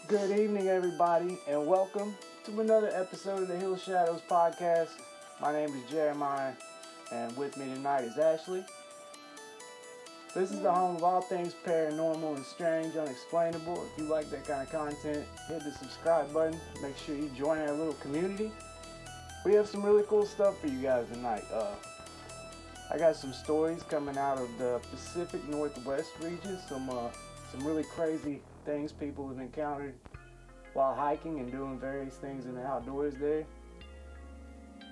Good evening, everybody, and welcome to another episode of the Hill Shadows podcast. My name is Jeremiah, and with me tonight is Ashley. This is the home of all things paranormal and strange, unexplainable. If you like that kind of content, hit the subscribe button. Make sure you join our little community. We have some really cool stuff for you guys tonight. I got some stories coming out of the Pacific Northwest region. Some really crazy things people have encountered while hiking and doing various things in the outdoors there.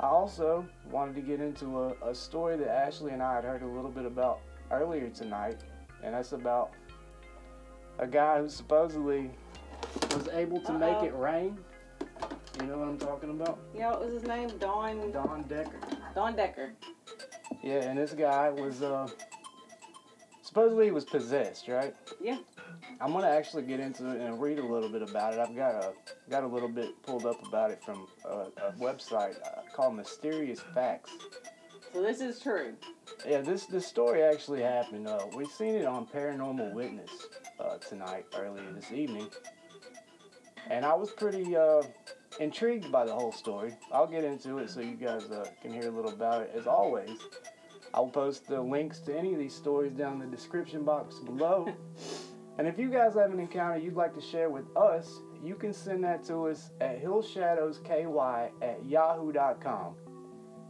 I also wanted to get into a story that Ashley and I had heard a little bit about earlier tonight, and that's about a guy who supposedly was able to make it rain. You know what I'm talking about? Yeah, what was his name? Don Decker. Don Decker. Yeah, and this guy was supposedly he was possessed, right? Yeah. I'm gonna actually get into it and read a little bit about it. I've got a little bit pulled up about it from a website called Mysterious Facts. So this is true. Yeah, this story actually happened. We've seen it on Paranormal Witness tonight, earlier this evening, and I was pretty intrigued by the whole story. I'll get into it so you guys can hear a little about it. As always, I'll post the links to any of these stories down in the description box below. And if you guys have an encounter you'd like to share with us, you can send that to us at hillshadowsky@yahoo.com.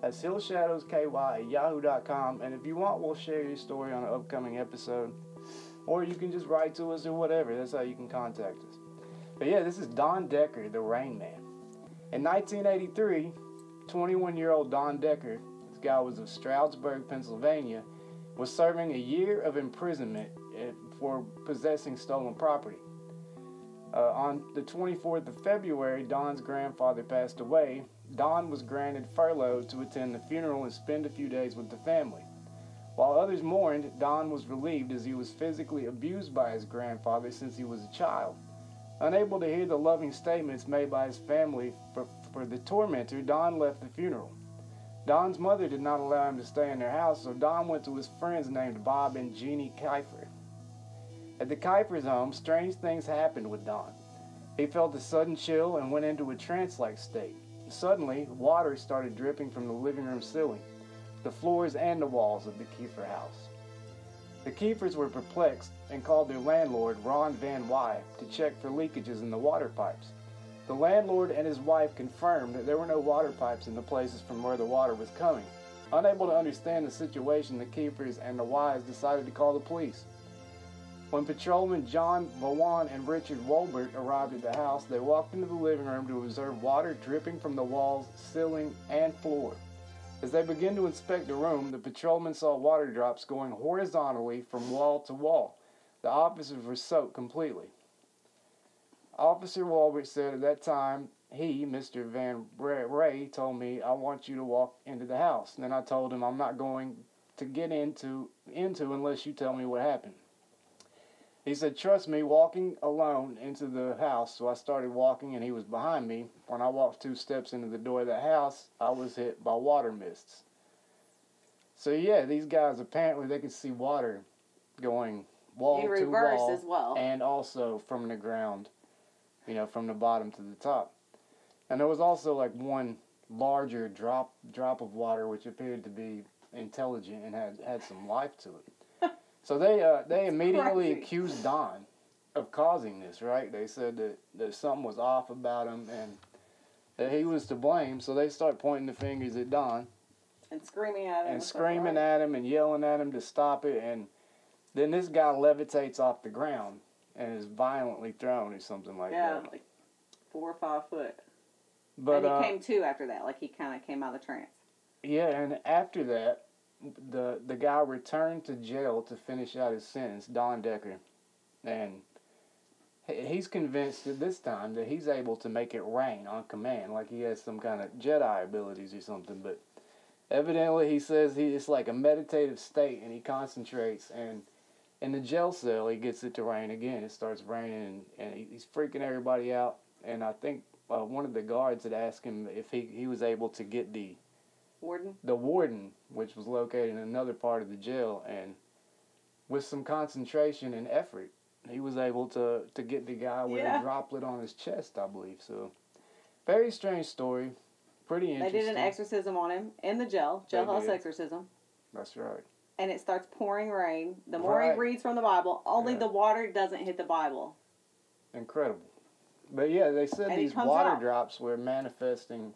That's hillshadowsky@yahoo.com. And if you want, we'll share your story on an upcoming episode. Or you can just write to us or whatever. That's how you can contact us. But yeah, this is Don Decker, the Rain Man. In 1983, 21-year-old Don Decker, this guy was of Stroudsburg, Pennsylvania, was serving a year of imprisonment for possessing stolen property. On the 24th of February, Don's grandfather passed away. Don was granted furlough to attend the funeral and spend a few days with the family. While others mourned, Don was relieved as he was physically abused by his grandfather since he was a child. Unable to hear the loving statements made by his family for the tormentor, Don left the funeral. Don's mother did not allow him to stay in their house, so Don went to his friends named Bob and Jeannie Kiefer. At the Kiefer's home, strange things happened with Don. He felt a sudden chill and went into a trance-like state. Suddenly, water started dripping from the living room ceiling, the floors and the walls of the Kiefer house. The Kiefers were perplexed and called their landlord, Ron Van Wy, to check for leakages in the water pipes. The landlord and his wife confirmed that there were no water pipes in the places from where the water was coming. Unable to understand the situation, the Kiefers and the Wys decided to call the police. When patrolmen John Bowen and Richard Wolbert arrived at the house, they walked into the living room to observe water dripping from the walls, ceiling, and floor. As they began to inspect the room, the patrolmen saw water drops going horizontally from wall to wall. The officers were soaked completely. Officer Wolbert said at that time, he, Mr. Van Ray, told me, "I want you to walk into the house." And then I told him, "I'm not going to get into unless you tell me what happened." He said, "Trust me, walking alone into the house." So I started walking and he was behind me. When I walked 2 steps into the door of the house, I was hit by water mists. So yeah, these guys, apparently they could see water going wall In to reverse wall. as well. And also from the ground, from the bottom to the top. And there was also like one larger drop of water which appeared to be intelligent and had some life to it. So they immediately accused Don of causing this, right? They said that something was off about him and that he was to blame. So they start pointing the fingers at Don. And screaming at him. And screaming at him and yelling at him to stop it. And then this guy levitates off the ground and is violently thrown or something like that. Yeah, like 4 or 5 foot. But and he came to after that. Like he kind of came out of the trance. Yeah, and after that, the guy returned to jail to finish out his sentence, Don Decker, and he's convinced at this time that he's able to make it rain on command, like he has some kind of Jedi abilities or something. But evidently, he says it's like a meditative state, and he concentrates, and in the jail cell, he gets it to rain again. It starts raining, and he's freaking everybody out. And I think one of the guards had asked him if he was able to get the warden, which was located in another part of the jail, and with some concentration and effort, he was able to get the guy with Yeah. a droplet on his chest, I believe. So, very strange story. Pretty They interesting. did an exorcism on him in the jailhouse exorcism. That's right. And it starts pouring rain. The more he reads from the Bible, only the water doesn't hit the Bible. Incredible. But yeah, they said these water drops were manifesting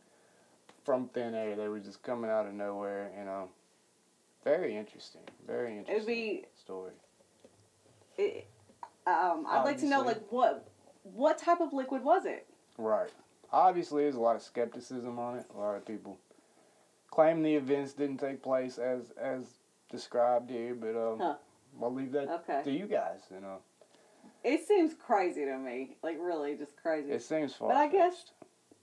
from thin air. They were just coming out of nowhere, you know. Very interesting. Very interesting. It would be story. I'd like to know, like, what type of liquid was it? Right. Obviously, there's a lot of skepticism on it. A lot of people claim the events didn't take place as described here, but I'll leave that to you guys, you know. It seems crazy to me. Like, really, just crazy. It seems far. But I guess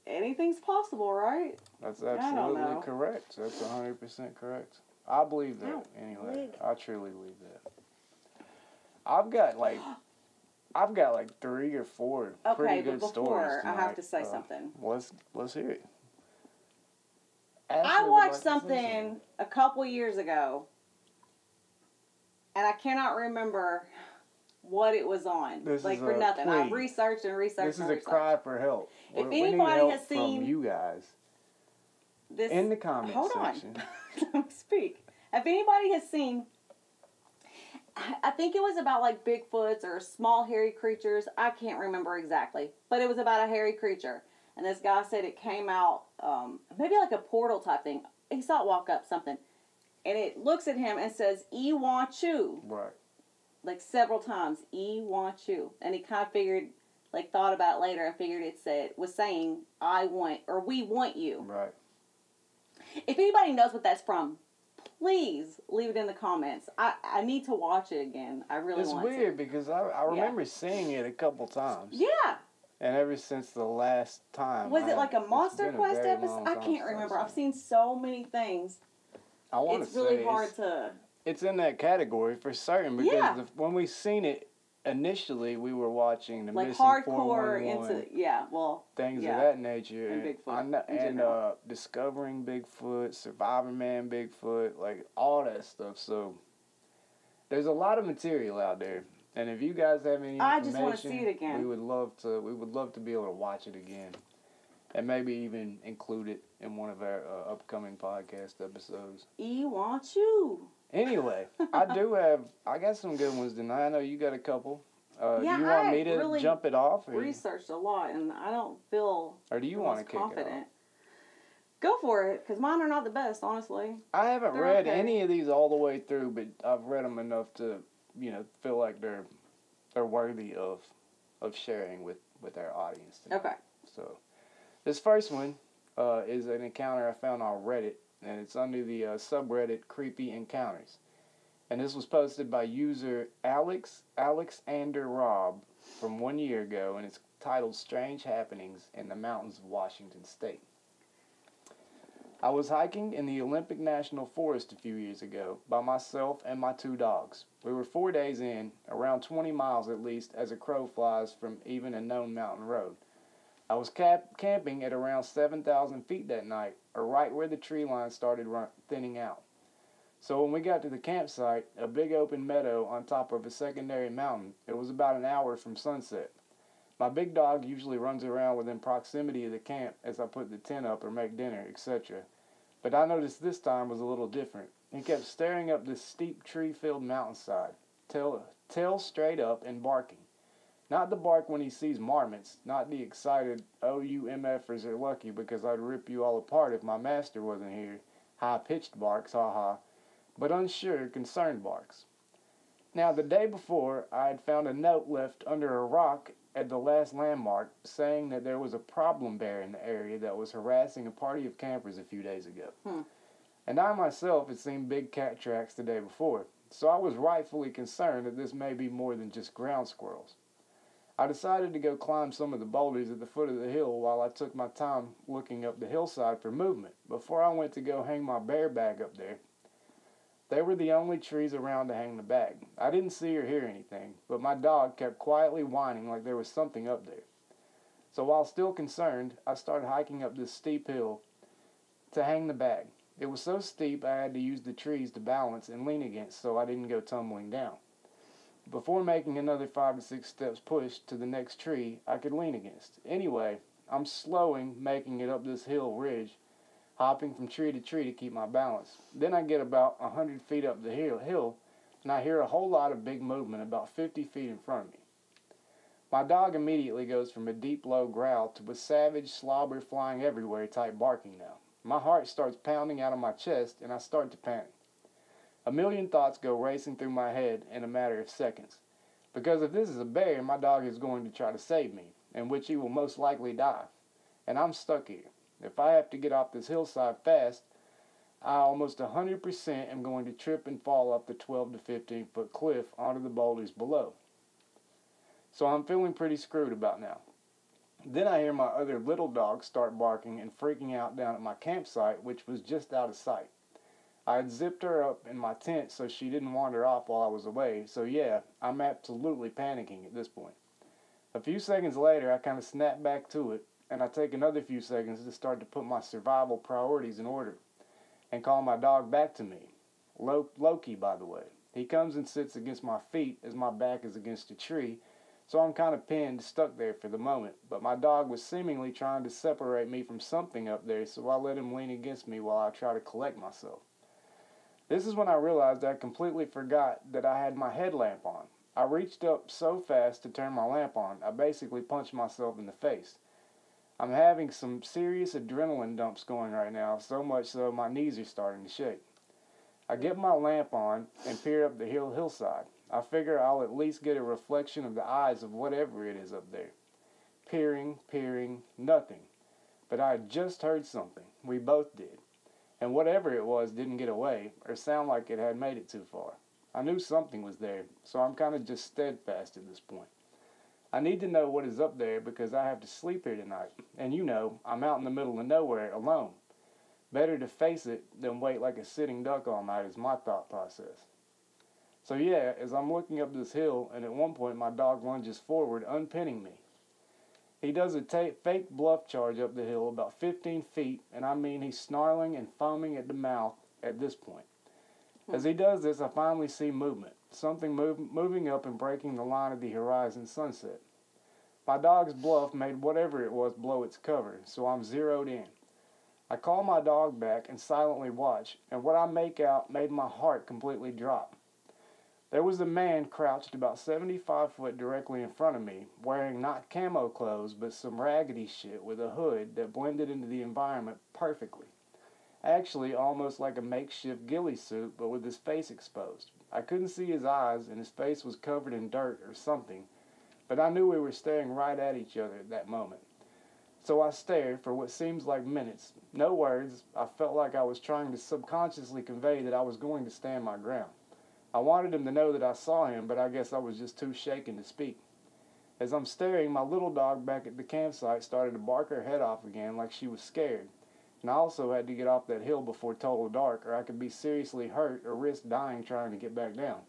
anything's possible, right? That's absolutely correct. That's 100% correct. I believe that, anyway. I truly believe that. I've got like 3 or 4 pretty good stories tonight. I have to say something. Let's hear it. I watched something a couple years ago, and I cannot remember what it was on. For nothing. I researched and researched. This is a cry for help. If anybody has seen from you guys, this in the comment section. Let me speak. If anybody has seen, I think it was about like Bigfoots or small hairy creatures. I can't remember exactly, but it was about a hairy creature. And this guy said it came out, maybe like a portal type thing. He saw it walk up, something. And it looks at him and says, "E want you." Right. Like several times, "E want you." And he kind of figured, like thought about it later and figured was saying, "I want," or "we want you." Right. If anybody knows what that's from, please leave it in the comments. I need to watch it again. I really want to. It's weird because I remember seeing it a couple times. Yeah. And ever since the last time. Was it like a Monster Quest episode? I can't remember. I've seen so many things. I want to say it's really hard to. It's in that category for certain because when we seen it initially, we were watching the missing hardcore 411, things of that nature, and Bigfoot, and discovering Bigfoot, Survivor Man Bigfoot, like all that stuff. So there's a lot of material out there. And if you guys have any information, I just want to see it again. We would love to be able to watch it again, and maybe even include it in one of our upcoming podcast episodes. E wants you. Anyway, I got some good ones tonight. I know you got a couple. Do you want me to really jump it off? I researched a lot, and I don't feel. Or do you want to kick it off? Go for it, because mine are not the best, honestly. I haven't read any of these all the way through, but I've read them enough to, feel like they're worthy of sharing with our audience tonight. Okay. So, this first one is an encounter I found on Reddit, and it's under the subreddit Creepy Encounters. And this was posted by user Alexander Rob from 1 year ago, and it's titled Strange Happenings in the Mountains of Washington State. I was hiking in the Olympic National Forest a few years ago by myself and my 2 dogs. We were 4 days in, around 20 miles at least as a crow flies from even a known mountain road. I was camping at around 7,000 feet that night, or right where the tree line started thinning out. So when we got to the campsite, a big open meadow on top of a secondary mountain, it was about an hour from sunset. My big dog usually runs around within proximity of the camp as I put the tent up or make dinner, etc. But I noticed this time was a little different. He kept staring up this steep tree-filled mountainside, tail straight up and barking. Not the bark when he sees marmots, not the excited, "Oh, you MFers are lucky because I'd rip you all apart if my master wasn't here," high-pitched barks, ha-ha, but unsure, concerned barks. Now, the day before, I had found a note left under a rock at the last landmark saying that there was a problem bear in the area that was harassing a party of campers a few days ago. And I myself had seen big cat tracks the day before, so I was rightfully concerned that this may be more than just ground squirrels. I decided to go climb some of the boulders at the foot of the hill while I took my time looking up the hillside for movement before I went to go hang my bear bag up there. They were the only trees around to hang the bag. I didn't see or hear anything, but my dog kept quietly whining like there was something up there. So while still concerned, I started hiking up this steep hill to hang the bag. It was so steep I had to use the trees to balance and lean against so I didn't go tumbling down. before making another 5 to 6 steps push to the next tree I could lean against. Anyway, I'm slowing, making it up this hill ridge, hopping from tree to tree to keep my balance. Then I get about 100 feet up the hill, and I hear a whole lot of big movement about 50 feet in front of me. My dog immediately goes from a deep low growl to a savage slobber flying everywhere type barking now. My heart starts pounding out of my chest, and I start to panic. A million thoughts go racing through my head in a matter of seconds. Because if this is a bear, my dog is going to try to save me, in which he will most likely die. And I'm stuck here. If I have to get off this hillside fast, I almost 100% am going to trip and fall off the 12 to 15 foot cliff onto the boulders below. So I'm feeling pretty screwed about now. Then I hear my other little dog start barking and freaking out down at my campsite, which was just out of sight. I had zipped her up in my tent so she didn't wander off while I was away, so yeah, I'm absolutely panicking at this point. A few seconds later, I kind of snap back to it, and I take another few seconds to start to put my survival priorities in order, and call my dog back to me. Loki, by the way. He comes and sits against my feet as my back is against a tree, so I'm kind of pinned, stuck there for the moment, but my dog was seemingly trying to separate me from something up there, so I let him lean against me while I try to collect myself. This is when I realized I completely forgot that I had my headlamp on. I reached up so fast to turn my lamp on, I basically punched myself in the face. I'm having some serious adrenaline dumps going right now, so much so my knees are starting to shake. I get my lamp on and peer up the hillside. I figure I'll at least get a reflection of the eyes of whatever it is up there. Peering, nothing. But I had just heard something. We both did. And whatever it was didn't get away, or sound like it had made it too far. I knew something was there, so I'm kind of just steadfast at this point. I need to know what is up there because I have to sleep here tonight, and you know, I'm out in the middle of nowhere alone. Better to face it than wait like a sitting duck all night is my thought process. So yeah, as I'm looking up this hill, and at one point my dog lunges forward, unpinning me. He does a fake bluff charge up the hill about 15 feet, and I mean he's snarling and foaming at the mouth at this point. As he does this, I finally see movement, something moving up and breaking the line of the horizon sunset. My dog's bluff made whatever it was blow its cover, so I'm zeroed in. I call my dog back and silently watch, and what I make out made my heart completely drop. There was a man crouched about 75 foot directly in front of me, wearing not camo clothes, but some raggedy shit with a hood that blended into the environment perfectly. Actually, almost like a makeshift ghillie suit, but with his face exposed. I couldn't see his eyes, and his face was covered in dirt or something, but I knew we were staring right at each other at that moment. So I stared for what seems like minutes. No words. I felt like I was trying to subconsciously convey that I was going to stand my ground. I wanted him to know that I saw him, but I guess I was just too shaken to speak. As I'm staring, my little dog back at the campsite started to bark her head off again like she was scared. And I also had to get off that hill before total dark, or I could be seriously hurt or risk dying trying to get back down.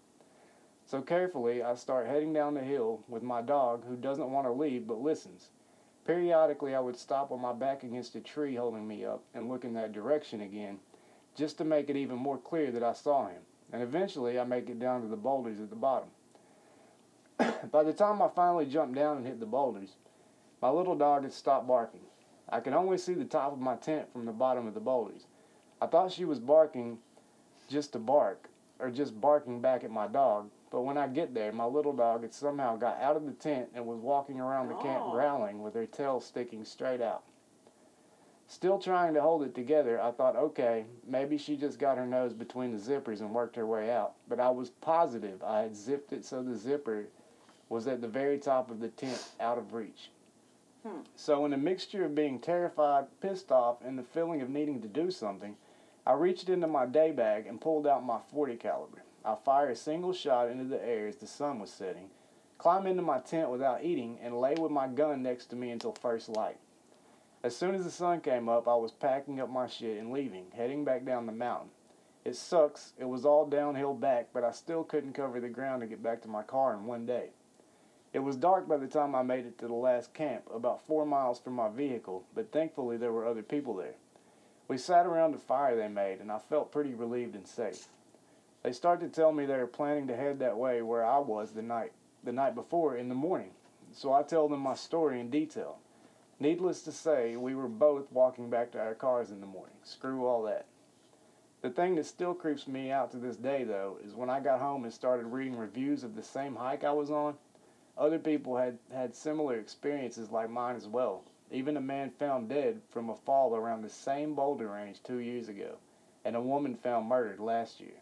So carefully, I start heading down the hill with my dog, who doesn't want to leave but listens. Periodically, I would stop with my back against a tree holding me up and look in that direction again, just to make it even more clear that I saw him. And eventually I make it down to the boulders at the bottom. By the time I finally jumped down and hit the boulders, my little dog had stopped barking. I could only see the top of my tent from the bottom of the boulders. I thought she was barking just to bark, or just barking back at my dog, but when I get there, my little dog had somehow got out of the tent and was walking around the camp growling with her tail sticking straight out. Still trying to hold it together, I thought, okay, maybe she just got her nose between the zippers and worked her way out. But I was positive I had zipped it so the zipper was at the very top of the tent, out of reach. So in a mixture of being terrified, pissed off, and the feeling of needing to do something, I reached into my day bag and pulled out my .40 caliber. I fired a single shot into the air as the sun was setting, climbed into my tent without eating, and lay with my gun next to me until first light. As soon as the sun came up, I was packing up my shit and leaving, heading back down the mountain. It sucks, it was all downhill back, but I still couldn't cover the ground to get back to my car in one day. It was dark by the time I made it to the last camp, about 4 miles from my vehicle, but thankfully there were other people there. We sat around the fire they made, and I felt pretty relieved and safe. They start to tell me they are planning to head that way where I was the night before in the morning. So I tell them my story in detail. Needless to say, we were both walking back to our cars in the morning. Screw all that. The thing that still creeps me out to this day, though, is when I got home and started reading reviews of the same hike I was on, other people had similar experiences like mine as well. Even a man found dead from a fall around the same boulder range 2 years ago, and a woman found murdered last year.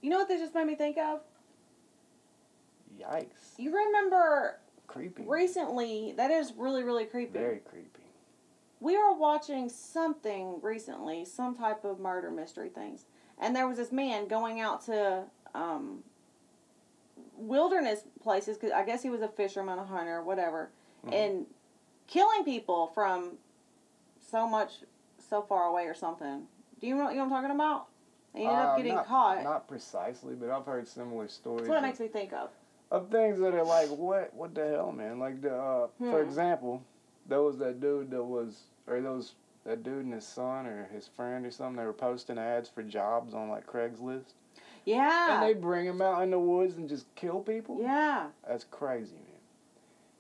You know what this just made me think of? Yikes. You remember Creepy. recently, that is really, really creepy. Very creepy. We were watching something recently, some type of murder mystery things, and there was this man going out to wilderness places, because I guess he was a fisherman, a hunter, whatever, and killing people from so far away or something. Do you know what I'm talking about? He ended up getting caught. Not precisely, but I've heard similar stories. That's what it makes me think of. Of things that are like, what the hell, man? Like, for example, there was that dude that dude and his son or his friend or something, they were posting ads for jobs on, like, Craigslist. Yeah. And they bring him out in the woods and just kill people? Yeah. That's crazy, man.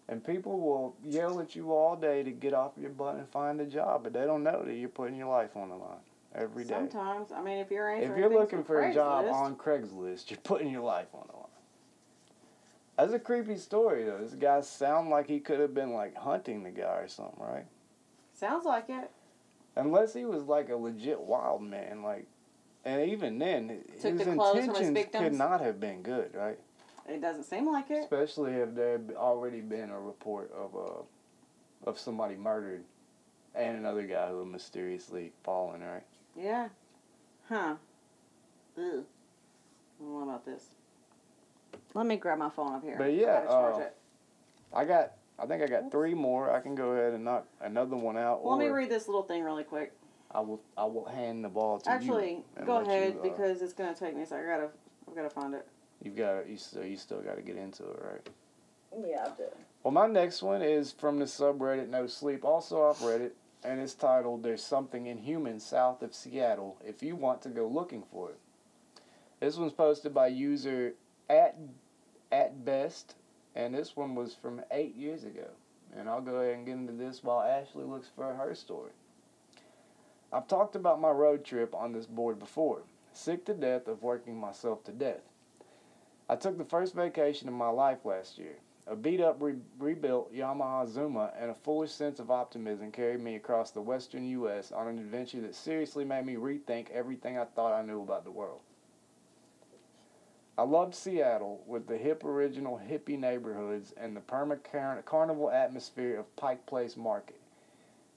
And people will yell at you all day to get off your butt and find a job, but they don't know that you're putting your life on the line every day. Sometimes. I mean, if you're answering If you're looking for a job Craigslist on Craigslist, you're putting your life on the line. That's a creepy story, though. This guy sound like he could have been, like, hunting the guy or something, right? Sounds like it. Unless he was, like, a legit wild man, like, and even then, Took his the clothes from his intentions victims? could not have been good, right? It doesn't seem like it. Especially if there had already been a report of somebody murdered and another guy who had mysteriously fallen, right? Yeah. Huh. Ugh. I don't know about this. Let me grab my phone up here. But yeah, I gotta charge it. I think I got 3 more. I can go ahead and knock another one out. Let me read this little thing really quick. I will hand the ball to you. Actually, go ahead because it's gonna take me. So I've gotta find it. You still got to get into it, right? Yeah, I do. Well, my next one is from the subreddit No Sleep, also off Reddit, and it's titled "There's Something Inhuman South of Seattle if you want to go looking for it." This one's posted by user at best, and this one was from 8 years ago. And I'll go ahead and get into this while Ashley looks for her story. I've talked about my road trip on this board before, sick to death of working myself to death. I took the first vacation of my life last year. A beat-up, rebuilt Yamaha Zuma and a foolish sense of optimism carried me across the western U.S. on an adventure that seriously made me rethink everything I thought I knew about the world. I loved Seattle with the hip original hippie neighborhoods and the carnival atmosphere of Pike Place Market.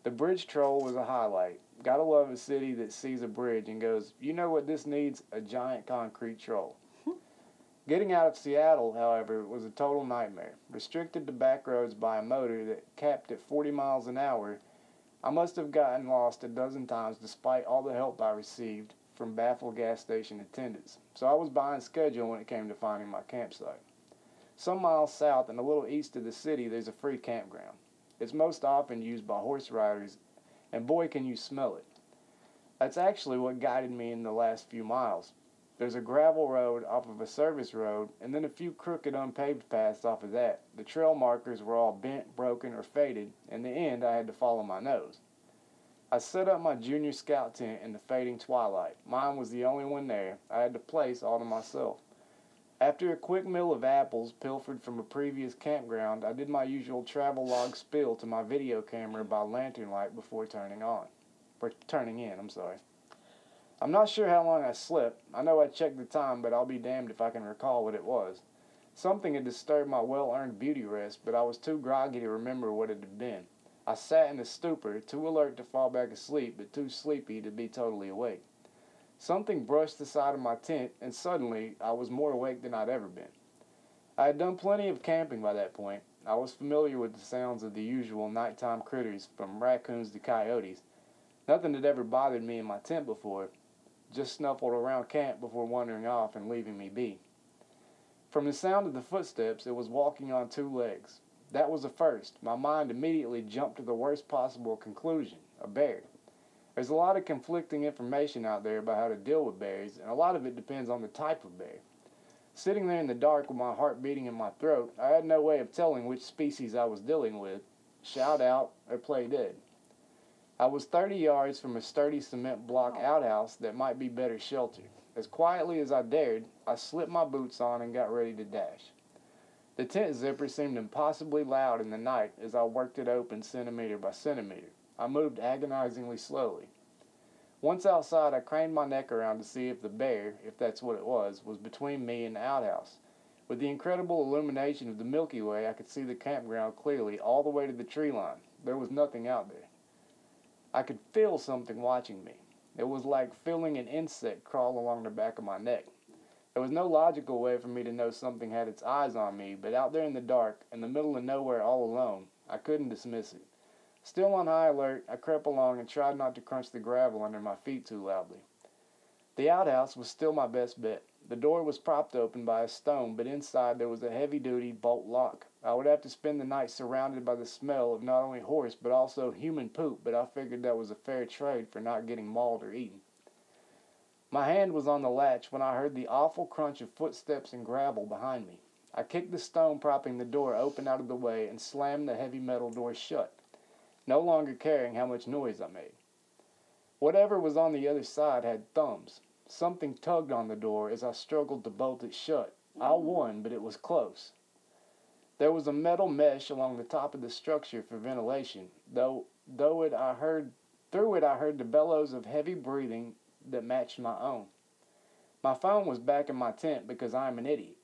The bridge troll was a highlight. Gotta love a city that sees a bridge and goes, you know what this needs? A giant concrete troll. Getting out of Seattle, however, was a total nightmare. Restricted to back roads by a motor that capped at 40 miles an hour, I must have gotten lost a dozen times despite all the help I received from baffled gas station attendants. So I was behind schedule when it came to finding my campsite. Some miles south and a little east of the city, there's a free campground. It's most often used by horse riders, and boy can you smell it. That's actually what guided me in the last few miles. There's a gravel road off of a service road, and then a few crooked unpaved paths off of that. The trail markers were all bent, broken, or faded. In the end, I had to follow my nose. I set up my junior scout tent in the fading twilight. Mine was the only one there. I had the place all to myself. After a quick meal of apples pilfered from a previous campground, I did my usual travelogue spiel to my video camera by lantern light before turning in. I'm not sure how long I slept. I know I checked the time, but I'll be damned if I can recall what it was. Something had disturbed my well-earned beauty rest, but I was too groggy to remember what it had been. I sat in a stupor, too alert to fall back asleep, but too sleepy to be totally awake. Something brushed the side of my tent, and suddenly I was more awake than I'd ever been. I had done plenty of camping by that point. I was familiar with the sounds of the usual nighttime critters, from raccoons to coyotes. Nothing had ever bothered me in my tent before, just snuffled around camp before wandering off and leaving me be. From the sound of the footsteps, it was walking on 2 legs. That was a first. My mind immediately jumped to the worst possible conclusion, a bear. There's a lot of conflicting information out there about how to deal with bears, and a lot of it depends on the type of bear. Sitting there in the dark with my heart beating in my throat, I had no way of telling which species I was dealing with, shout out or play dead. I was 30 yards from a sturdy cement block outhouse that might be better sheltered. As quietly as I dared, I slipped my boots on and got ready to dash. The tent zipper seemed impossibly loud in the night as I worked it open centimeter by centimeter. I moved agonizingly slowly. Once outside, I craned my neck around to see if the bear, if that's what it was between me and the outhouse. With the incredible illumination of the Milky Way, I could see the campground clearly all the way to the tree line. There was nothing out there. I could feel something watching me. It was like feeling an insect crawl along the back of my neck. There was no logical way for me to know something had its eyes on me, but out there in the dark, in the middle of nowhere all alone, I couldn't dismiss it. Still on high alert, I crept along and tried not to crunch the gravel under my feet too loudly. The outhouse was still my best bet. The door was propped open by a stone, but inside there was a heavy-duty bolt lock. I would have to spend the night surrounded by the smell of not only horse but also human poop, but I figured that was a fair trade for not getting mauled or eaten. My hand was on the latch when I heard the awful crunch of footsteps and gravel behind me. I kicked the stone propping the door open out of the way and slammed the heavy metal door shut, no longer caring how much noise I made. Whatever was on the other side had thumbs. Something tugged on the door as I struggled to bolt it shut. I won, but it was close. There was a metal mesh along the top of the structure for ventilation, through it I heard the bellows of heavy breathing that matched my own. My phone was back in my tent because I am an idiot.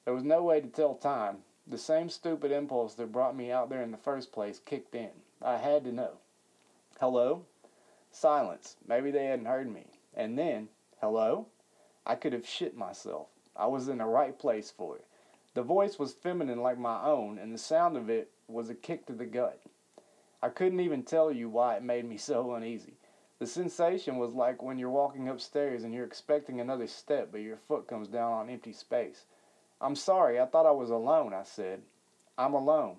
There was no way to tell time. The same stupid impulse that brought me out there in the first place kicked in. I had to know. Hello? Silence. Maybe they hadn't heard me. And then, hello? I could have shit myself. I was in the right place for it. The voice was feminine like my own, and the sound of it was a kick to the gut. I couldn't even tell you why it made me so uneasy. The sensation was like when you're walking upstairs and you're expecting another step, but your foot comes down on empty space. I'm sorry, I thought I was alone, I said. I'm alone.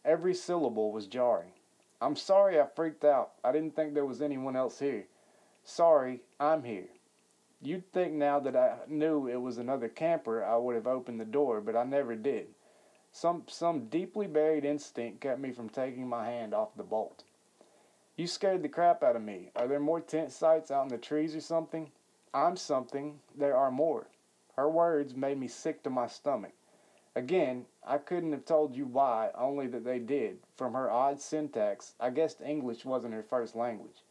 Every syllable was jarring. I'm sorry I freaked out. I didn't think there was anyone else here. Sorry, I'm here. You'd think now that I knew it was another camper I would have opened the door, but I never did. Some deeply buried instinct kept me from taking my hand off the bolt. You scared the crap out of me. Are there more tent sites out in the trees or something? I'm something. There are more. Her words made me sick to my stomach. Again, I couldn't have told you why, only that they did. From her odd syntax, I guessed English wasn't her first language.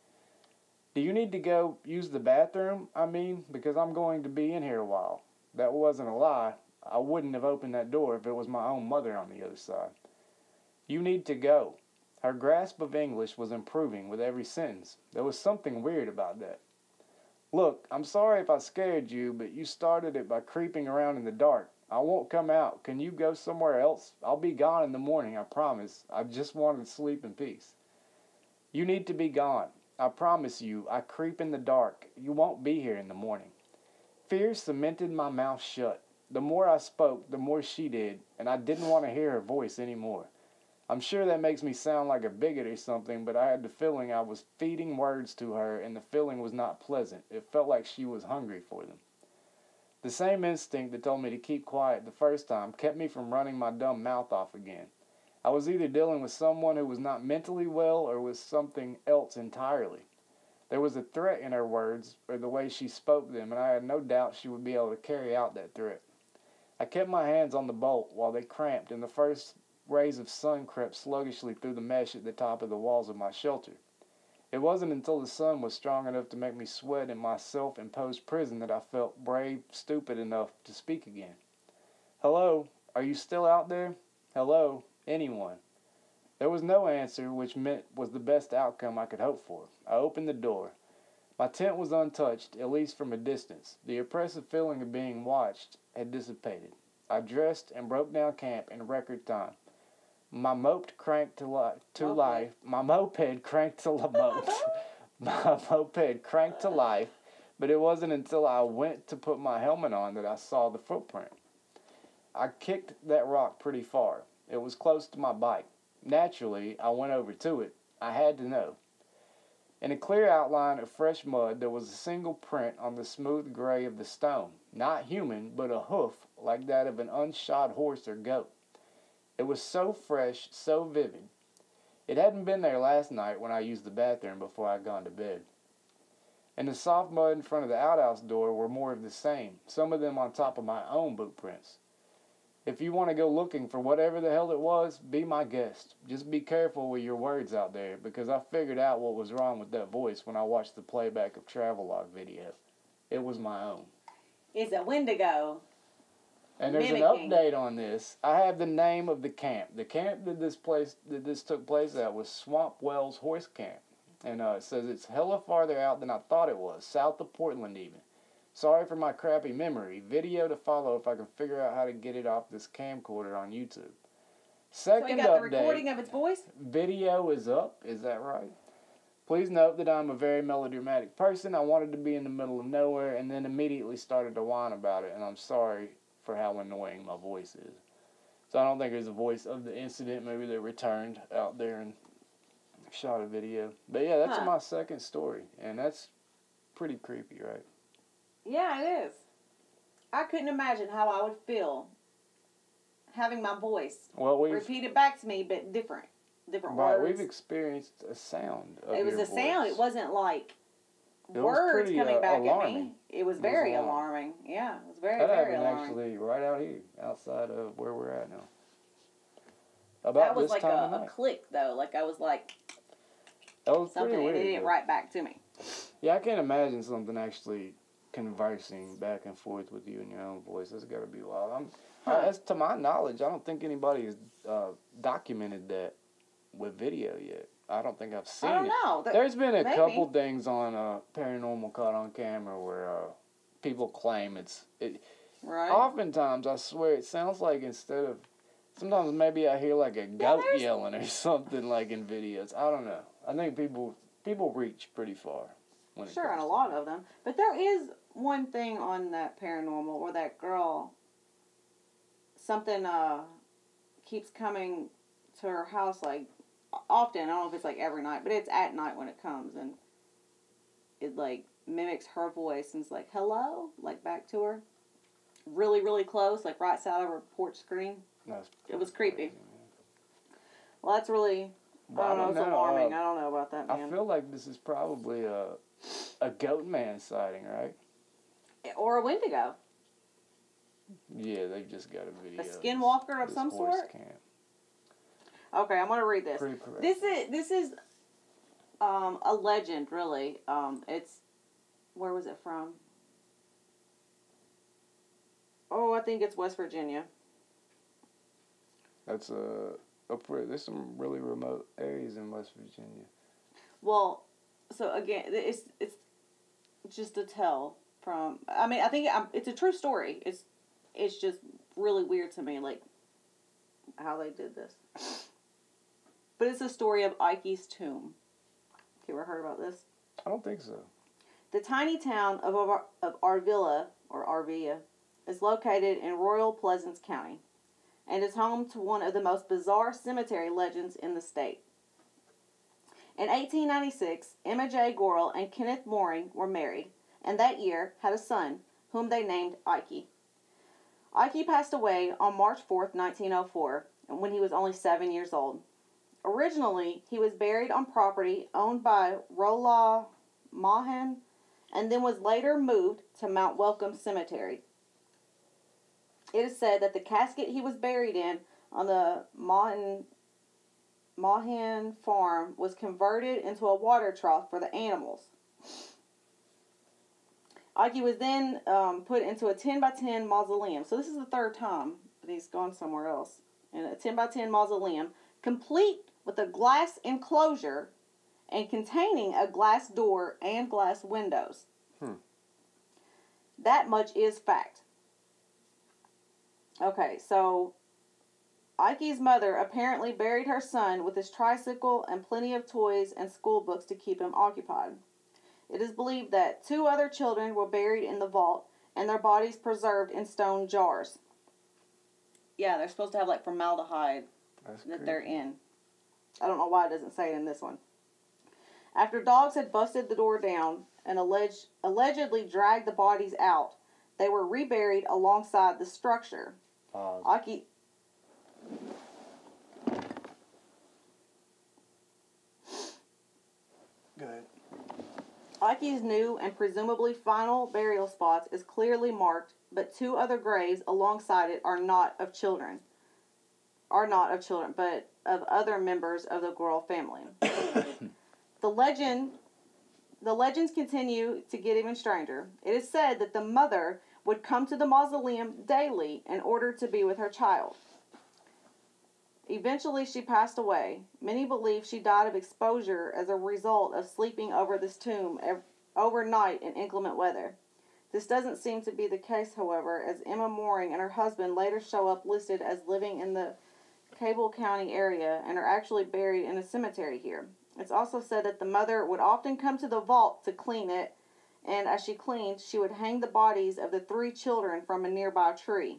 Do you need to go use the bathroom? Because I'm going to be in here a while. That wasn't a lie. I wouldn't have opened that door if it was my own mother on the other side. You need to go. Her grasp of English was improving with every sentence. There was something weird about that. Look, I'm sorry if I scared you, but you started it by creeping around in the dark. I won't come out. Can you go somewhere else? I'll be gone in the morning, I promise. I just wanted to sleep in peace. You need to be gone. I promise you, I creep in the dark. You won't be here in the morning. Fear cemented my mouth shut. The more I spoke, the more she did, and I didn't want to hear her voice anymore. I'm sure that makes me sound like a bigot or something, but I had the feeling I was feeding words to her, and the feeling was not pleasant. It felt like she was hungry for them. The same instinct that told me to keep quiet the first time kept me from running my dumb mouth off again. I was either dealing with someone who was not mentally well or with something else entirely. There was a threat in her words, or the way she spoke them, and I had no doubt she would be able to carry out that threat. I kept my hands on the bolt while they cramped, and the first rays of sun crept sluggishly through the mesh at the top of the walls of my shelter. It wasn't until the sun was strong enough to make me sweat in my self-imposed prison that I felt brave, stupid enough to speak again. Hello, are you still out there? Hello, anyone? There was no answer, which meant was the best outcome I could hope for. I opened the door. My tent was untouched, at least from a distance. The oppressive feeling of being watched had dissipated. I dressed and broke down camp in record time. My moped cranked to life. My moped cranked to My moped cranked to life, but it wasn't until I went to put my helmet on that I saw the footprint. I kicked that rock pretty far. It was close to my bike. Naturally, I went over to it. I had to know. In a clear outline of fresh mud, there was a single print on the smooth gray of the stone. Not human, but a hoof like that of an unshod horse or goat. It was so fresh, so vivid. It hadn't been there last night when I used the bathroom before I'd gone to bed. And the soft mud in front of the outhouse door were more of the same, some of them on top of my own boot prints. If you want to go looking for whatever the hell it was, be my guest. Just be careful with your words out there, because I figured out what was wrong with that voice when I watched the playback of Travelog video. It was my own. It's a Wendigo. And there's Mimicking. an update on this. I have the name of the camp. The camp that this took place at was Swamp Wells Horse Camp. And it says it's hella farther out than I thought it was, south of Portland even. Sorry for my crappy memory. Video to follow if I can figure out how to get it off this camcorder on YouTube. Second So we got update, the recording of its voice? video is up. Is that right? Please note that I'm a very melodramatic person. I wanted to be in the middle of nowhere and then immediately started to whine about it. And I'm sorry for how annoying my voice is. So I don't think there's a voice of the incident. Maybe they returned out there and shot a video. But yeah, that's my second story. And that's pretty creepy, right? Yeah, it is. I couldn't imagine how I would feel having my voice repeated back to me, but different words. We've experienced a sound of It was your a sound. voice. It wasn't like It was words pretty, coming back alarming. at me. It was very alarming. Yeah, it was very, that very happened alarming. actually right out here, outside of where we're at now. That was this like time of a night. click, though. Like I was like That was something, pretty weird. and it didn't right back to me. Yeah, I can't imagine something actually conversing back and forth with you in your own voice. That's got to be wild. As to my knowledge, I don't think anybody has documented that with video yet. I don't think I've seen it. I don't know. There's been a maybe. couple things on Paranormal Caught on Camera where people claim it. Right. Oftentimes, I swear, it sounds like instead of... Sometimes maybe I hear like a goat yelling or something like in videos. I don't know. I think people reach pretty far. Sure, and a lot of them. But there is one thing on that paranormal where that girl, something keeps coming to her house like often. I don't know if it's like every night, but it's at night when it comes, and it like mimics her voice and it's like hello, like back to her, really really close, like right side of her porch screen. It was creepy. Crazy, well, that's really. I don't know. It's alarming. I don't know about that, man. I feel like this is probably a goat man sighting, right? Or a Wendigo. Yeah, they've just got a video. A Skinwalker of some sort? Camp. Okay, I'm gonna read this. Pretty correct. This is a legend, really. It's where was it from? Oh, I think it's West Virginia. That's there's some really remote areas in West Virginia. Well, so again, it's just a tell from. I mean, I think it's a true story. It's just really weird to me, like how they did this. But it's a story of Ike's tomb. You ever heard about this? I don't think so. The tiny town of Arvilla or Arvilla is located in Royal Pleasance County, and is home to one of the most bizarre cemetery legends in the state. In 1896, Emma J. Gorel and Kenneth Mooring were married, and that year had a son, whom they named Ike. Ike passed away on March 4th, 1904, when he was only 7 years old. Originally, he was buried on property owned by Rolla Mahan, and then was later moved to Mount Welcome Cemetery. It is said that the casket he was buried in on the Mahan farm was converted into a water trough for the animals. Ike was then put into a 10 by 10 mausoleum. So this is the third time that he's gone somewhere else. In a 10 by 10 mausoleum, complete with a glass enclosure and containing a glass door and glass windows. That much is fact. Okay, so Ike's mother apparently buried her son with his tricycle and plenty of toys and school books to keep him occupied. It is believed that 2 other children were buried in the vault and their bodies preserved in stone jars. Yeah, they're supposed to have like formaldehyde that they're in. I don't know why it doesn't say it in this one. After dogs had busted the door down and allegedly dragged the bodies out, they were reburied alongside the structure. Aki... Good. Aki's new and presumably final burial spots is clearly marked, but 2 other graves alongside it are not of children, but of other members of the Goral family. The legends continue to get even stranger. It is said that the mother would come to the mausoleum daily in order to be with her child. Eventually, she passed away. Many believe she died of exposure as a result of sleeping over this tomb overnight in inclement weather. This doesn't seem to be the case, however, as Emma Mooring and her husband later show up listed as living in the Cable County area and are actually buried in a cemetery here. It's also said that the mother would often come to the vault to clean it, and as she cleaned, she would hang the bodies of the 3 children from a nearby tree.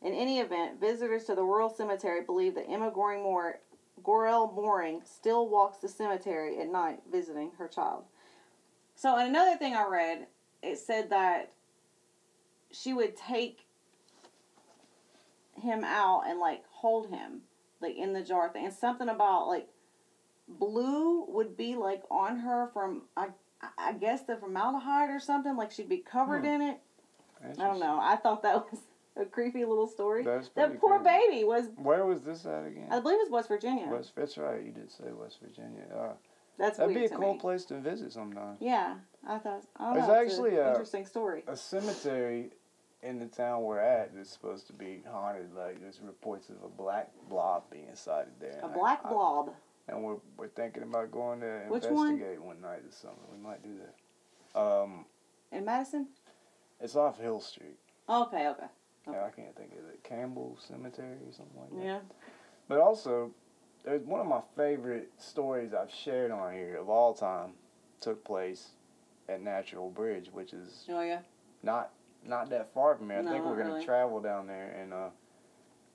In any event, visitors to the rural cemetery believe that Emma Gorell Mooring still walks the cemetery at night visiting her child. So, and another thing I read, it said that she would take him out and, like, hold him, like, in the jar thing. And something about, like, blue would be, like, on her from, I guess, the formaldehyde or something. Like, she'd be covered in it. I don't know. I thought that was a creepy little story. That poor baby was... Where was this at again? I believe it was West Virginia. That's right. You did say West Virginia. That'd be a cool place to visit sometime. Yeah. I thought... There's actually an interesting story. A cemetery in the town we're at that's supposed to be haunted. Like, there's reports of a black blob being sighted there. A black blob. And we're thinking about going to Which investigate one night or something. We might do that. In Madison? It's off Hill Street. Okay. Yeah, I can't think of it. Campbell Cemetery or something like that. Yeah. But also, there's one of my favorite stories I've shared on here of all time took place at Natural Bridge, which is not that far from here. I think we're going to travel down there,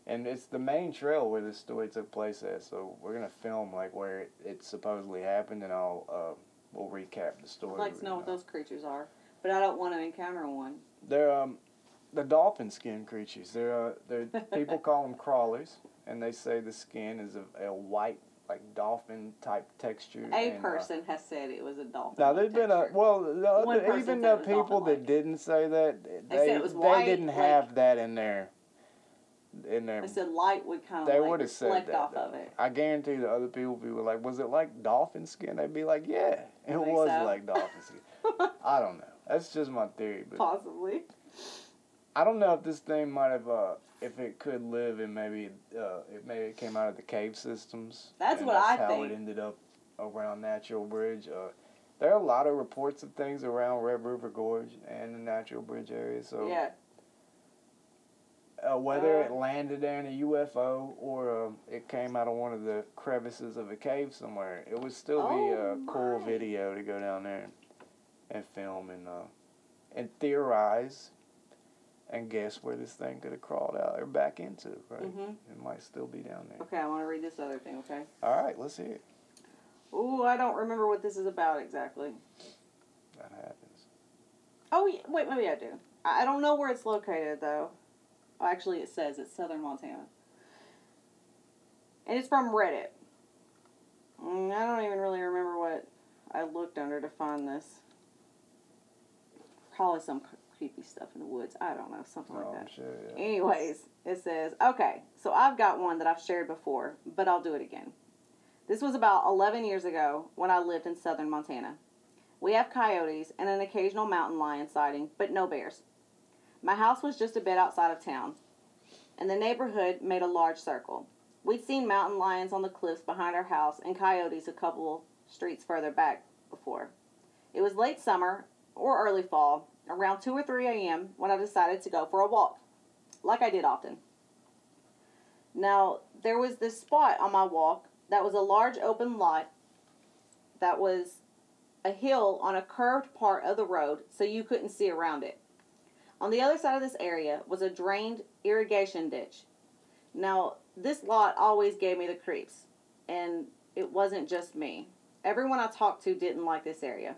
and it's the main trail where this story took place at. So we're going to film like where it supposedly happened, and we'll recap the story. I'd like to know what those creatures are, but I don't want to encounter one. They're the dolphin skin creatures. They're people call them crawlers, and they say the skin is a white, like dolphin type texture. A person has said it was a dolphin. Now there's been even the people that didn't say that they said it was white, they didn't have that in there. They said light would kind of like reflect off of it. I guarantee the other people were like, was it like dolphin skin? They'd be like, yeah, it was like dolphin skin. I don't know. That's just my theory. But possibly. I don't know if this thing might have, if it could live and maybe it came out of the cave systems. That's what I think. That's how it ended up around Natural Bridge. There are a lot of reports of things around Red River Gorge and the Natural Bridge area. So yeah. Whether it landed there in a UFO or it came out of one of the crevices of a cave somewhere, it would still be a cool video to go down there and film and theorize. And guess where this thing could have crawled out or back into, right? Mm-hmm. It might still be down there. Okay, I want to read this other thing, okay? All right, let's hear it. Ooh, I don't remember what this is about exactly. That happens. Oh, wait, maybe I do. I don't know where it's located, though. Oh, actually, it says it's southern Montana. And it's from Reddit. I don't even really remember what I looked under to find this. Probably some creepy stuff in the woods. I don't know, something like that. I'm sure, yeah. Anyways, it says, okay, so I've got one that I've shared before, but I'll do it again. This was about 11 years ago when I lived in southern Montana. We have coyotes and an occasional mountain lion sighting, but no bears. My house was just a bit outside of town, and the neighborhood made a large circle. We'd seen mountain lions on the cliffs behind our house and coyotes a couple streets further back before. It was late summer or early fall, around 2 or 3 a.m. when I decided to go for a walk, like I did often. Now, there was this spot on my walk that was a large open lot that was a hill on a curved part of the road so you couldn't see around it. On the other side of this area was a drained irrigation ditch. Now, this lot always gave me the creeps, and it wasn't just me. Everyone I talked to didn't like this area.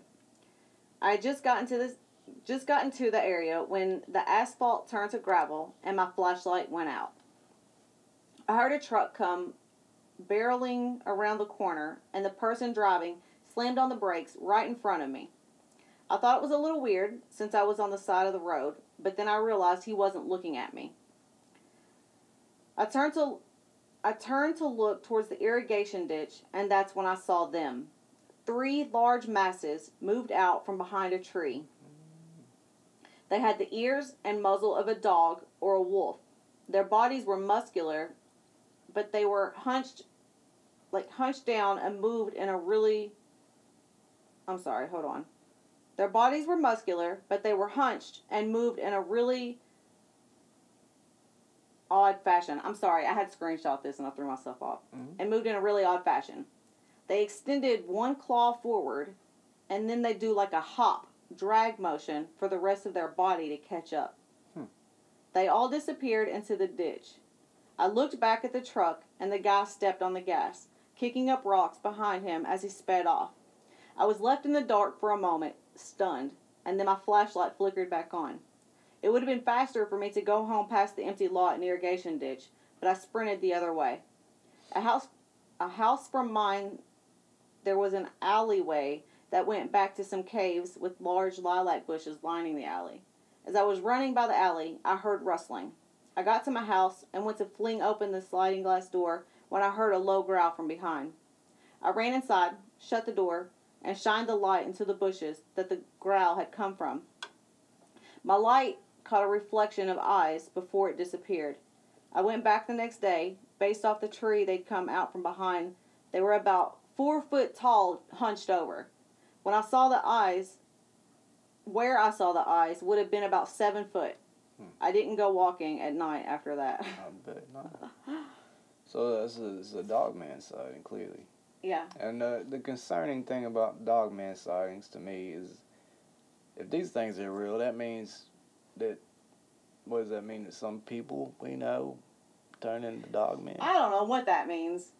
I had just gotten to the area when the asphalt turned to gravel and my flashlight went out. I heard a truck come barreling around the corner, and the person driving slammed on the brakes right in front of me. I thought it was a little weird since I was on the side of the road, but then I realized he wasn't looking at me. I turned to look towards the irrigation ditch, and that's when I saw them. 3 large masses moved out from behind a tree. They had the ears and muzzle of a dog or a wolf. Their bodies were muscular, but they were hunched down and moved in a really... I'm sorry, hold on. Their bodies were muscular, but they were hunched and moved in a really odd fashion. I'm sorry, I had screenshot this and I threw myself off. And moved in a really odd fashion. They extended one claw forward, and then they do like a hop, drag motion for the rest of their body to catch up. They all disappeared into the ditch. I looked back at the truck, and the guy stepped on the gas, kicking up rocks behind him as he sped off. I was left in the dark for a moment, stunned, and then my flashlight flickered back on. It would have been faster for me to go home past the empty lot and irrigation ditch, but I sprinted the other way. A house from mine, there was an alleyway that went back to some caves with large lilac bushes lining the alley. As I was running by the alley, I heard rustling. I got to my house and went to fling open the sliding glass door when I heard a low growl from behind. I ran inside, shut the door, and shined the light into the bushes that the growl had come from. My light caught a reflection of eyes before it disappeared. I went back the next day. Based off the tree they'd come out from behind, they were about 4 foot tall, hunched over. Where I saw the eyes would have been about 7 foot. I didn't go walking at night after that. I bet not. So this is a dogman sighting, clearly. Yeah. And the concerning thing about dogman sightings to me is, if these things are real, that means that, what does that mean? That some people we know turn into dogmen? I don't know what that means.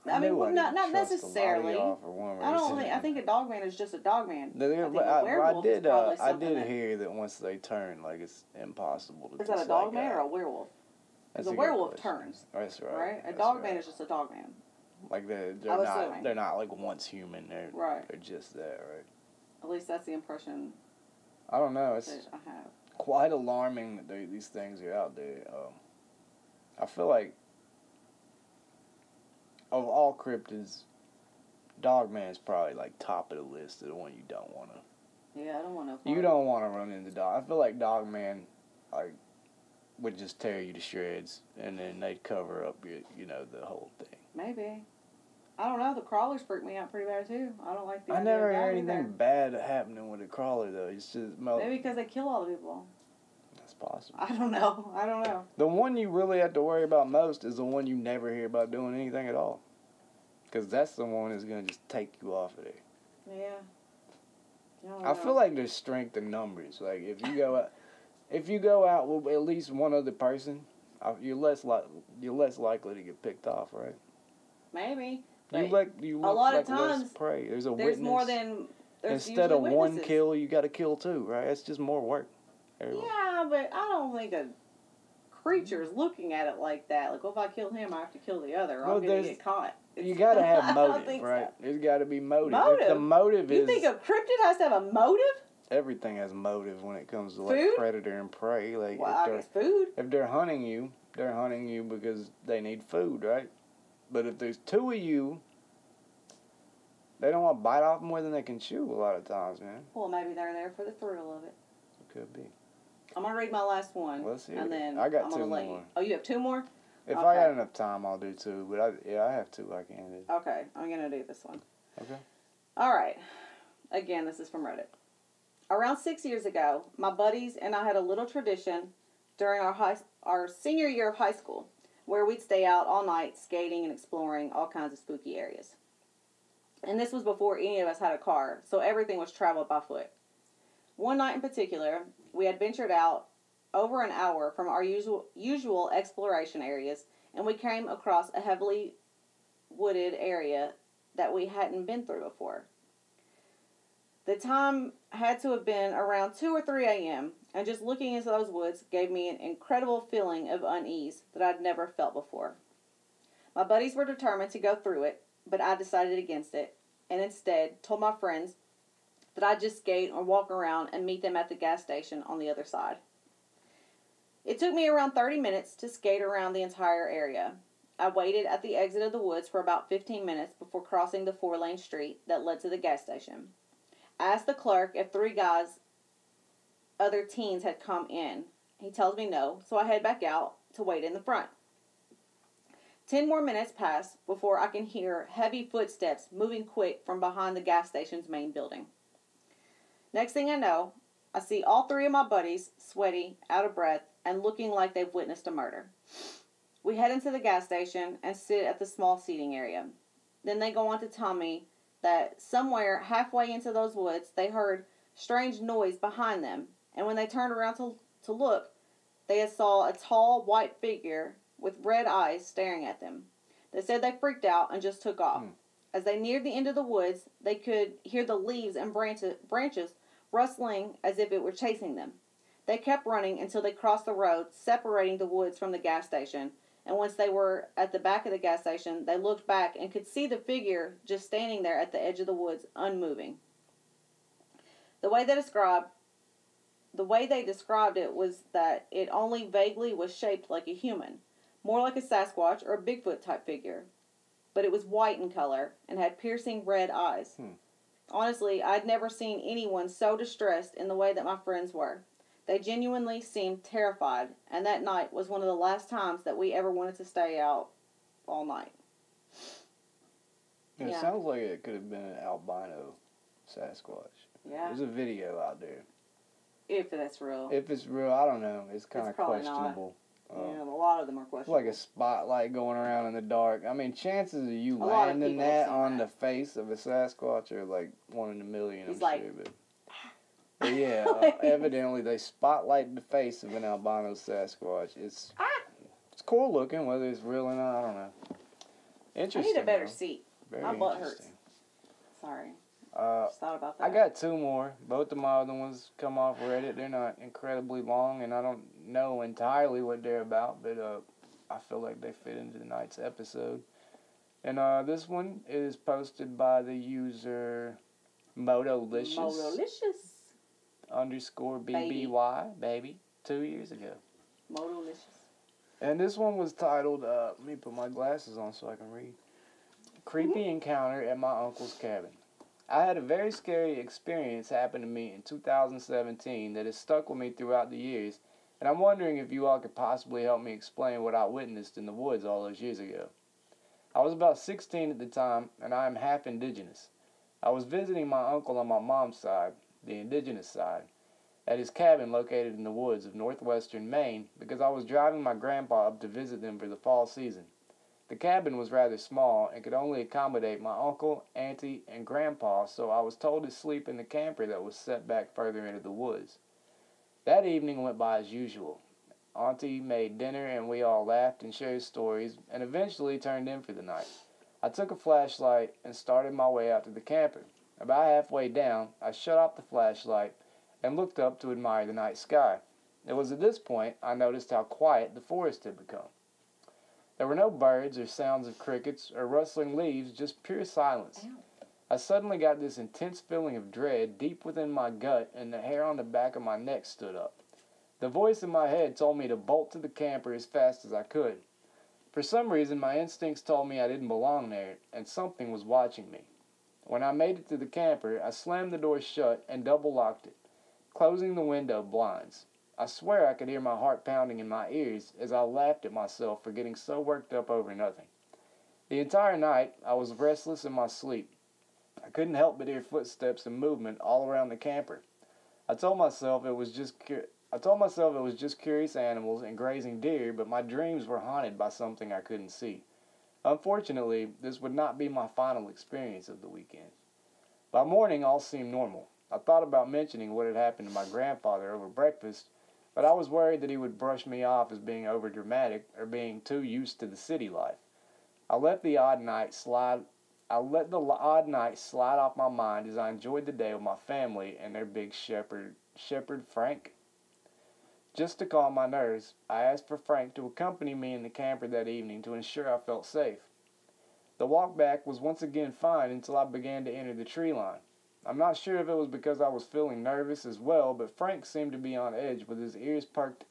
I mean, not necessarily. I think a dogman is just a dogman. I did hear that once they turn, like, it's impossible to. Is that a dogman or a werewolf? Because a werewolf turns. That's right. Right. A dogman is just a dogman. Like they're not like once human. They're just that, right? At least that's the impression. I don't know. It's I have. Quite alarming that these things are out there. I feel like, of all cryptids, Dogman's probably like top of the list of the one you don't want to. Yeah, I don't want to. You don't want to run into Dog. I feel like Dogman, like, would just tear you to shreds, and then they'd cover up the whole thing. Maybe. I don't know. The crawlers freak me out pretty bad too. I don't like the. I never heard anything bad happening with a crawler though. It's just maybe because they kill all the people. That's possible. I don't know. The one you really have to worry about most is the one you never hear about doing anything at all. Because that's the one that's going to just take you off of there. Yeah. I feel like there's strength in numbers. Like, if you go out with at least one other person, you're less likely to get picked off, right? Maybe. You look lot like of times less prey. There's witness. More than instead of one kill, you got to kill 2, right? It's just more work. Everyone. Yeah, but I don't think a creature's looking at it like that. Like, well, if I kill him, I have to kill the other, or I'm going to get caught. You got to have motive, right? So. There's got to be motive. Motive? If the motive you think a cryptid has to have a motive? Everything has motive when it comes to, like, predator and prey. Like, I guess food. If they're hunting you because they need food, right? But if there's 2 of you, they don't want to bite off more than they can chew a lot of times, man. Well, maybe they're there for the thrill of it. It could be. I'm going to read my last one. Let's hear and then I got 2 more. Oh, you have 2 more? If I got enough time, I'll do 2. But I have 2 I can do. Okay, I'm going to do this one. Okay. All right. Again, this is from Reddit. Around 6 years ago, my buddies and I had a little tradition during our senior year of high school where we'd stay out all night skating and exploring all kinds of spooky areas. And this was before any of us had a car, so everything was traveled by foot. One night in particular, we had ventured out over an hour from our usual exploration areas, and we came across a heavily wooded area that we hadn't been through before. The time had to have been around 2 or 3 a.m., and just looking into those woods gave me an incredible feeling of unease that I'd never felt before. My buddies were determined to go through it, but I decided against it, and instead told my friends that I'd just skate or walk around and meet them at the gas station on the other side. It took me around 30 minutes to skate around the entire area. I waited at the exit of the woods for about 15 minutes before crossing the 4-lane street that led to the gas station. I asked the clerk if 3 other teens had come in. He tells me no, so I head back out to wait in the front. 10 more minutes pass before I can hear heavy footsteps moving quick from behind the gas station's main building. Next thing I know, I see all 3 of my buddies, sweaty, out of breath, and looking like they've witnessed a murder. We head into the gas station and sit at the small seating area. Then they go on to tell me that somewhere halfway into those woods, they heard strange noise behind them, and when they turned around to look, they saw a tall, white figure with red eyes staring at them. They said they freaked out and just took off. As they neared the end of the woods, they could hear the leaves and branches rustling as if it were chasing them. They kept running until they crossed the road, separating the woods from the gas station, and once they were at the back of the gas station, they looked back and could see the figure just standing there at the edge of the woods, unmoving. The way they described it was that it only vaguely was shaped like a human, more like a Sasquatch or a Bigfoot type figure. But it was white in color and had piercing red eyes. Honestly, I'd never seen anyone so distressed in the way that my friends were. They genuinely seemed terrified, and that night was one of the last times that we ever wanted to stay out all night. It sounds like it could have been an albino Sasquatch. Yeah. There's a video out there. If that's real. If it's real, I don't know. It's kind of questionable. Yeah, a lot of them are questionable. Like a spotlight going around in the dark. I mean, chances of you landing that on the face of a Sasquatch are like 1 in a million, I'm sure. But yeah, evidently they spotlight the face of an albino Sasquatch. It's cool looking, whether it's real or not, I don't know. Interesting. I need a better seat. Very My butt hurts. Sorry. Just thought about that. I got 2 more. Both of my other ones come off Reddit. They're not incredibly long, and I don't know entirely what they're about, but I feel like they fit into tonight's episode. And this one is posted by the user Motolicious. _BBY, baby, 2 years ago. Motolicious. And this one was titled, let me put my glasses on so I can read. Creepy Encounter at My Uncle's Cabin. I had a very scary experience happen to me in 2017 that has stuck with me throughout the years, and I'm wondering if you all could possibly help me explain what I witnessed in the woods all those years ago. I was about 16 at the time, and I am half indigenous. I was visiting my uncle on my mom's side, the indigenous side, at his cabin located in the woods of northwestern Maine because I was driving my grandpa up to visit them for the fall season. The cabin was rather small and could only accommodate my uncle, auntie, and grandpa, so I was told to sleep in the camper that was set back further into the woods. That evening went by as usual. Auntie made dinner and we all laughed and shared stories and eventually turned in for the night. I took a flashlight and started my way out to the camper. About halfway down, I shut off the flashlight and looked up to admire the night sky. It was at this point I noticed how quiet the forest had become. There were no birds or sounds of crickets or rustling leaves, just pure silence. I suddenly got this intense feeling of dread deep within my gut, and the hair on the back of my neck stood up. The voice in my head told me to bolt to the camper as fast as I could. For some reason, my instincts told me I didn't belong there, and something was watching me. When I made it to the camper, I slammed the door shut and double-locked it, closing the window blinds. I swear I could hear my heart pounding in my ears as I laughed at myself for getting so worked up over nothing. The entire night, I was restless in my sleep. I couldn't help but hear footsteps and movement all around the camper. I told myself it was just curious animals and grazing deer, but my dreams were haunted by something I couldn't see. Unfortunately, this would not be my final experience of the weekend. By morning, all seemed normal. I thought about mentioning what had happened to my grandfather over breakfast, but I was worried that he would brush me off as being overdramatic or being too used to the city life. I let the odd night slide I let the odd night slide off my mind as I enjoyed the day with my family and their big shepherd Frank. Just to calm my nerves, I asked for Frank to accompany me in the camper that evening to ensure I felt safe. The walk back was once again fine until I began to enter the tree line. I'm not sure if it was because I was feeling nervous as well, but Frank seemed to be on edge with his ears perked